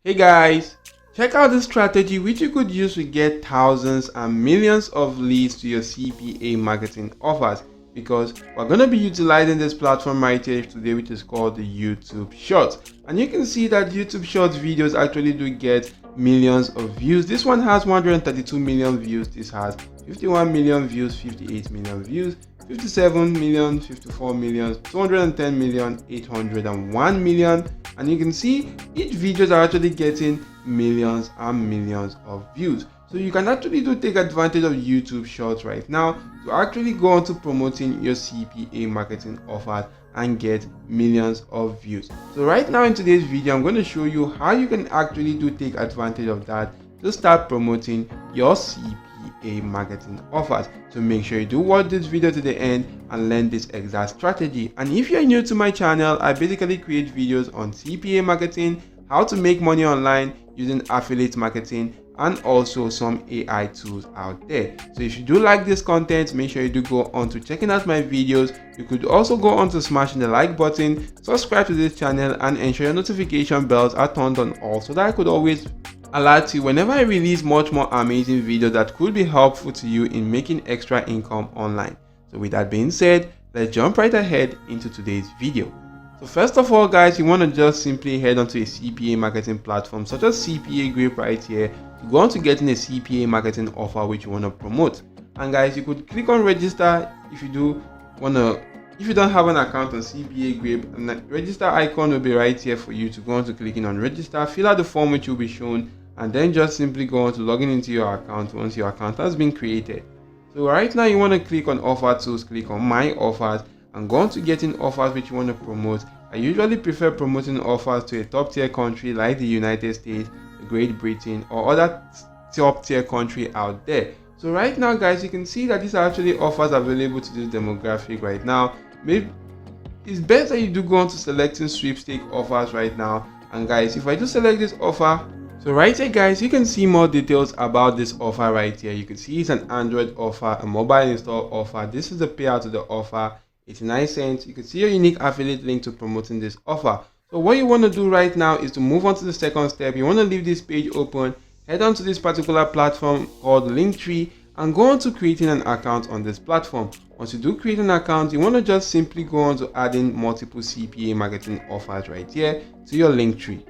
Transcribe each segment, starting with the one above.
Hey guys, check out this strategy which you could use to get thousands and millions of leads to your CPA marketing offers, because we're going to be utilizing this platform right here today, which is called the YouTube Shorts. And you can see that YouTube Shorts videos actually do get millions of views. This one has 132 million views, this has 51 million views, 58 million views, 57 million, 54 million, 210 million, 801 million, and you can see each videos are actually getting millions and millions of views. So you can actually take advantage of YouTube Shorts right now to actually go on to promoting your CPA marketing offers and get millions of views. So right now in today's video, I'm going to show you how you can actually take advantage of that to start promoting your CPA marketing offers. So make sure you do watch this video to the end and learn this exact strategy. And if you're new to my channel, I basically create videos on CPA marketing, how to make money online using affiliate marketing, and also some AI tools out there. So if you do like this content, make sure you do go on to checking out my videos. You could also go on to smashing the like button, subscribe to this channel, and ensure your notification bells are turned on all, so that I could always alert you whenever I release much more amazing videos that could be helpful to you in making extra income online. So with that being said, let's jump right ahead into today's video. So first of all guys, you want to just simply head onto a CPA marketing platform such as CPA Group right here to go on to getting a CPA marketing offer which you want to promote. And guys, you could click on register if you don't have an account on CPA Group, and the register icon will be right here for you to go on to clicking on register, fill out the form which will be shown, and then just simply go on to logging into your account once your account has been created. So right now you want to click on offer tools, click on my offers, and go on to getting offers which you want to promote. I usually prefer promoting offers to a top tier country like the United States, Great Britain, or other top tier country out there. So right now guys, you can see that these are actually offers available to this demographic right now. Maybe it's best that you do go on to selecting sweepstake offers right now. And guys, if I do select this offer, so right here guys, you can see more details about this offer right here. You can see it's an Android offer, a mobile install offer. This is the payout to the offer, 89 cents. You can see your unique affiliate link to promoting this offer. So what you want to do right now is to move on to the second step. You want to leave this page open, head on to this particular platform called Linktree, and go on to creating an account on this platform. Once you do create an account, you want to just simply go on to adding multiple CPA marketing offers right here to your Linktree.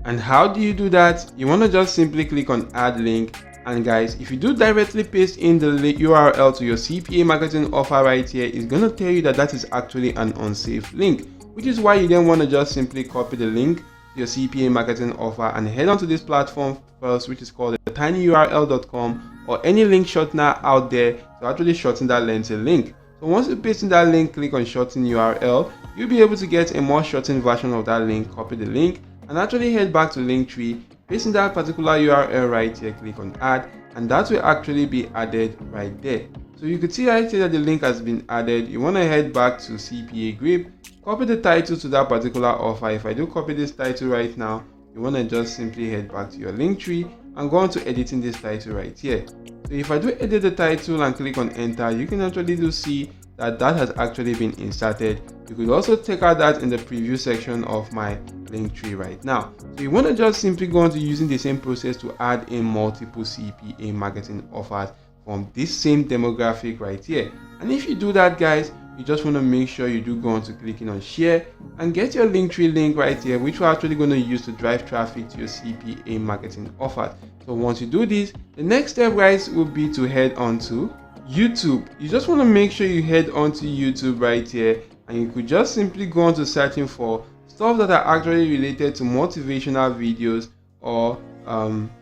And how do you do that? You want to just simply click on add link. And guys, if you do directly paste in the URL to your CPA marketing offer right here, it's going to tell you that that is actually an unsafe link, which is why you then want to just simply copy the link to your CPA marketing offer and head on to this platform first, which is called tinyurl.com, or any link shortener out there to actually shorten that link to link. So once you paste in that link, click on shorten URL, you'll be able to get a more shortened version of that link. Copy the link and actually head back to Linktree, paste in that particular URL right here, click on add, and that will actually be added right there. So you can see right here that the link has been added. You want to head back to CPA Group, copy the title to that particular offer. If I do copy this title right now, you want to just simply head back to your Linktree and go on to editing this title right here. So if I do edit the title and click on enter, you can actually do see that that has actually been inserted. You could also take out that in the preview section of my Linktree right now. So you want to just simply go on to using the same process to add in multiple CPA marketing offers from this same demographic right here. And if you do that guys, you just want to make sure you do go on to clicking on share and get your Linktree link right here, which we're actually going to use to drive traffic to your CPA marketing offers. So once you do this, the next step guys will be to head on to YouTube. You just want to make sure you head on to YouTube right here, and you could just simply go on to searching for stuff that are actually related to motivational videos or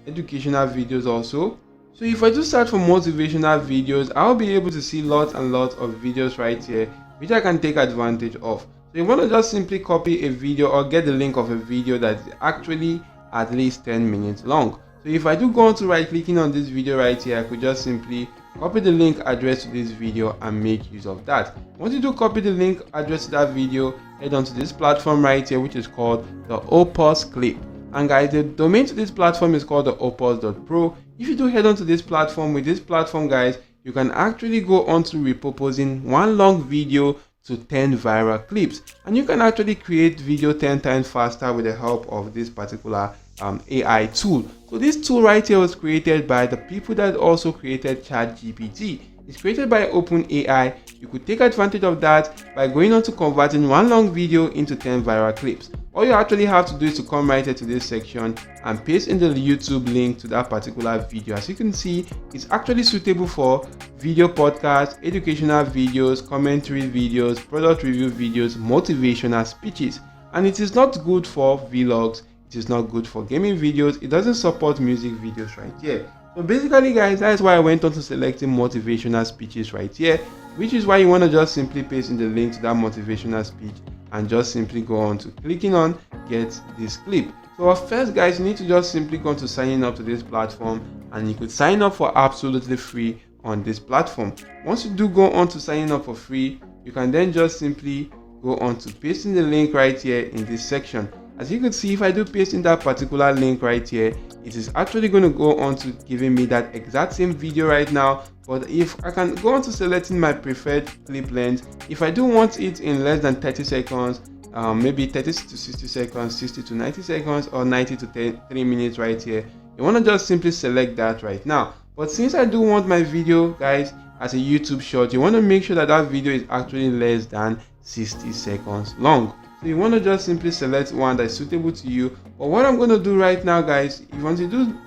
educational videos also. So if I do search for motivational videos, I'll be able to see lots and lots of videos right here which I can take advantage of. So you want to just simply copy a video or get the link of a video that is actually at least 10 minutes long. So if I do go on to right clicking on this video right here, I could just simply copy the link address to this video and make use of that. Once you do copy the link address to that video, head on to this platform right here which is called the Opus clip. And guys, the domain to this platform is called the opus.pro. If you do head on to this platform, with this platform guys, you can actually go on to repurposing one long video to 10 viral clips, and you can actually create video 10 times faster with the help of this particular AI tool. So this tool right here was created by the people that also created ChatGPT. It's created by OpenAI. You could take advantage of that by going on to converting one long video into 10 viral clips. All you actually have to do is to come right here to this section and paste in the YouTube link to that particular video. As you can see, it's actually suitable for video podcasts, educational videos, commentary videos, product review videos, motivational speeches. And it is not good for vlogs. It is not good for gaming videos. It doesn't support music videos right here. So basically guys, that's why I went on to selecting motivational speeches right here, which is why you want to just simply paste in the link to that motivational speech and just simply go on to clicking on get this clip. So first guys, you need to just simply go on to signing up to this platform, and you could sign up for absolutely free on this platform. Once you do go on to signing up for free, you can then just simply go on to pasting the link right here in this section. As you can see, if I do paste in that particular link right here, it is actually going to go on to giving me that exact same video right now. But if I can go on to selecting my preferred clip length, if I do want it in less than 30 seconds, maybe 30 to 60 seconds, 60 to 90 seconds, or 90 to 3 minutes right here, you want to just simply select that right now. But since I do want my video guys as a YouTube short, you want to make sure that that video is actually less than 60 seconds long. So you want to just simply select one that is suitable to you. But what I'm going to do right now guys, if you want to do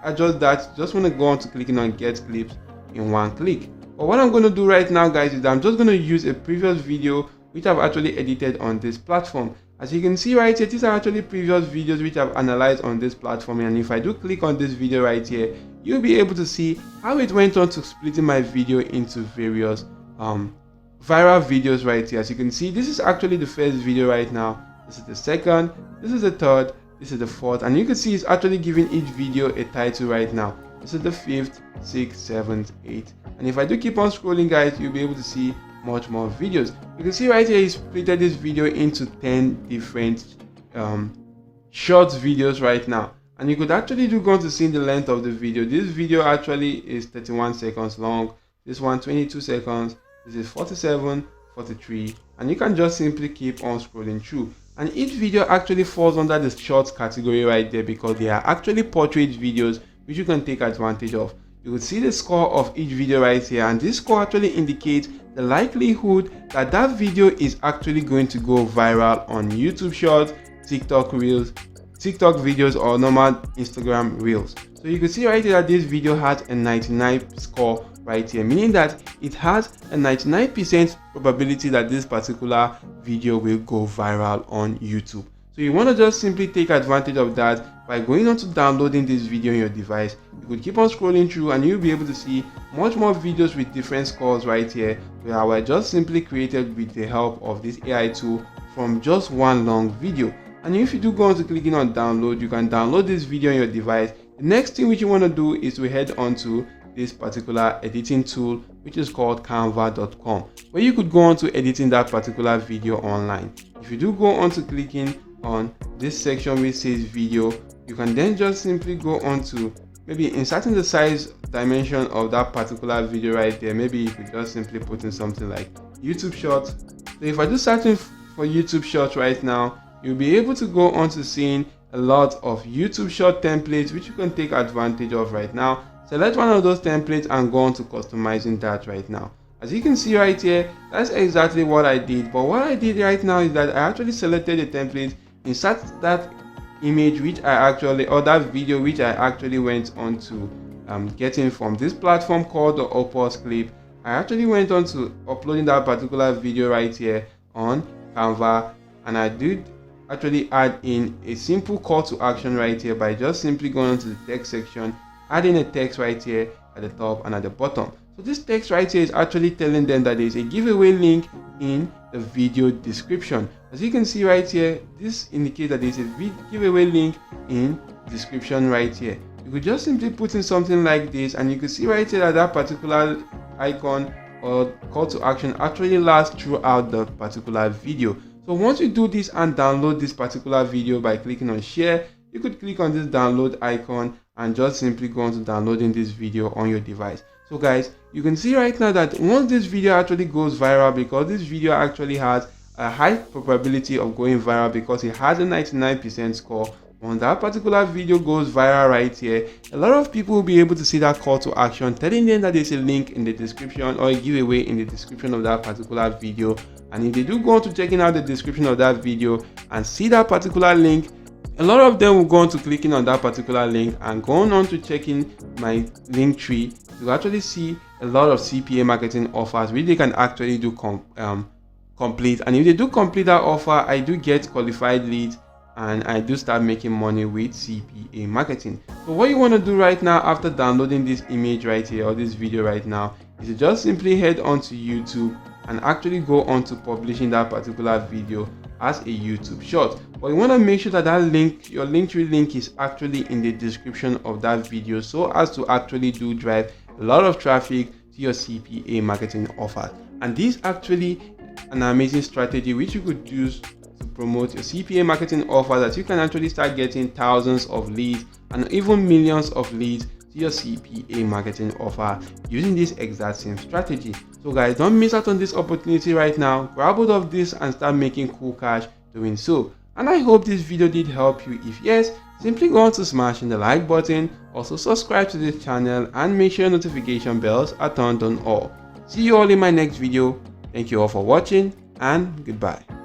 adjust that, just want to go on to clicking on get clips in one click. But what I'm going to do right now guys is that I'm just going to use a previous video which I've actually edited on this platform. As you can see right here, these are actually previous videos which I've analyzed on this platform, and if I do click on this video right here, you'll be able to see how it went on to splitting my video into various viral videos right here. As you can see, this is actually the first video right now, this is the second, this is the third, this is the fourth, and you can see it's actually giving each video a title right now. This is the 5th, 6th, 7th, 8th, and if I do keep on scrolling guys, you'll be able to see much more videos. You can see right here he split this video into 10 different short videos right now, and you could actually do go on to see the length of the video. This video actually is 31 seconds long, this one 22 seconds, this is 47, 43, and you can just simply keep on scrolling through. And each video actually falls under the shorts category right there because they are actually portrait videos which you can take advantage of. You will see the score of each video right here, and this score actually indicates the likelihood that that video is actually going to go viral on YouTube Shorts, TikTok Reels, TikTok videos, or normal Instagram Reels. So you can see right here that this video has a 99 score right here, meaning that it has a 99% probability that this particular video will go viral on YouTube. So you want to just simply take advantage of that by going on to downloading this video on your device. You could keep on scrolling through and you'll be able to see much more videos with different scores right here, where were just simply created with the help of this AI tool from just one long video. And if you do go on to clicking on download, you can download this video on your device. The next thing which you want to do is to head on to this particular editing tool which is called canva.com, where you could go on to editing that particular video online. If you do go on to clicking on this section which says video, you can then just simply go on to maybe inserting the size dimension of that particular video right there. Maybe you could just simply put in something like YouTube Shorts. So if I do searching for YouTube Shorts right now, you'll be able to go on to seeing a lot of YouTube Short templates which you can take advantage of right now. Select one of those templates and go on to customizing that right now. As you can see right here, that's exactly what I did. But what I did right now is that I actually selected a template, insert that image which I actually, or that video which I actually went on to getting from this platform called the Opus clip. I actually went on to uploading that particular video right here on Canva, and I did actually add in a simple call to action right here by just simply going into the text section, adding a text right here at the top and at the bottom. So this text right here is actually telling them that there is a giveaway link in the video description. As you can see right here, this indicates that there is a giveaway link in description right here. You could just simply put in something like this, and you can see right here that that particular icon or call to action actually lasts throughout the particular video. So once you do this and download this particular video by clicking on share, you could click on this download icon and just simply go on to downloading this video on your device. So guys, you can see right now that once this video actually goes viral, because this video actually has a high probability of going viral because it has a 99% score, Once that particular video goes viral right here, a lot of people will be able to see that call to action telling them that there's a link in the description or a giveaway in the description of that particular video. And if they do go on to checking out the description of that video and see that particular link, a lot of them will go on to clicking on that particular link and going on to checking my link tree to actually see a lot of CPA marketing offers which they can actually do complete. And if they do complete that offer, I do get qualified leads and I do start making money with CPA marketing. So what you want to do right now after downloading this image right here or this video right now is to just simply head onto YouTube and actually go on to publishing that particular video as a YouTube short. But you want to make sure that that link, your Linktree link, is actually in the description of that video so as to actually do drive a lot of traffic to your CPA marketing offer. And this actually an amazing strategy which you could use to promote your CPA marketing offer, that you can actually start getting thousands of leads and even millions of leads to your CPA marketing offer using this exact same strategy. So guys, don't miss out on this opportunity right now. Grab hold of this and start making cool cash doing so. And I hope this video did help you. If yes, simply go on to smashing the like button. Also subscribe to this channel and make sure notification bells are turned on all. See you all in my next video. Thank you all for watching and goodbye.